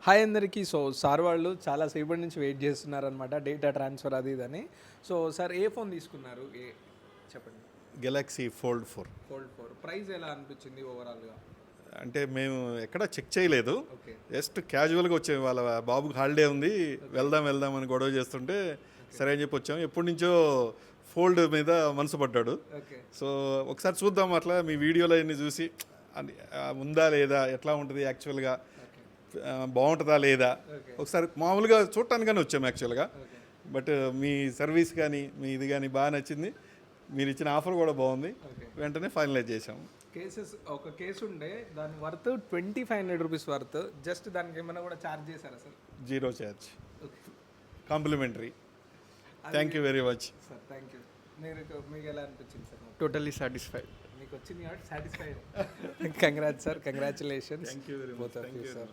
Hi అందరికీ. So sir వాళ్ళు చాలా సేపటి నుంచి వెయిట్ చేస్తున్నారనమాట, డేటా ట్రాన్స్ఫర్ అది ఇదని. సో సార్ ఏ ఫోన్ తీసుకున్నారు? చెప్పండి. Galaxy fold 4. ఫోల్డ్ 4 ప్రైస్ ఎలా అనిపించింది ఓవరాల్గా? అంటే మేము ఎక్కడ చెక్ చేయలేదు, ఓకే జస్ట్ క్యాజువల్గా వచ్చాము. వాళ్ళ బాబుకి హాలిడే ఉంది, వెళ్దాం అని గొడవ చేస్తుంటే సరే అని చెప్పి వచ్చాము. ఎప్పటి నుంచో ఫోల్డ్ మీద మనసు పడ్డాడు. ఓకే సో ఒకసారి చూద్దాం, అట్లా మీ వీడియోలో అన్ని చూసి ఉందా లేదా, ఎట్లా ఉంటుంది యాక్చువల్గా, బాగుంటుందా లేదా, ఒకసారి మామూలుగా చూడటానికని వచ్చాము యాక్చువల్గా. బట్ మీ సర్వీస్ కానీ మీ ఇది కానీ బాగా నచ్చింది, మీరు ఇచ్చిన ఆఫర్ కూడా బాగుంది, వెంటనే ఫైనలైజ్ చేసాము. ఒక కేసు ఉండే, దాని వర్త్ 2500 రూపీస్ వర్త్. జస్ట్ దానికి ఏమైనా కూడా ఛార్జ్ చేశారా sir? Zero charge, complimentary. Thank you very much sir. Thank you. మీకు ఎలా అనిపించింది సార్? Totally satisfied. మీకు వచ్చింది కాబట్టి satisfied. Congrats sir, congratulations. Thank you very much. Sir.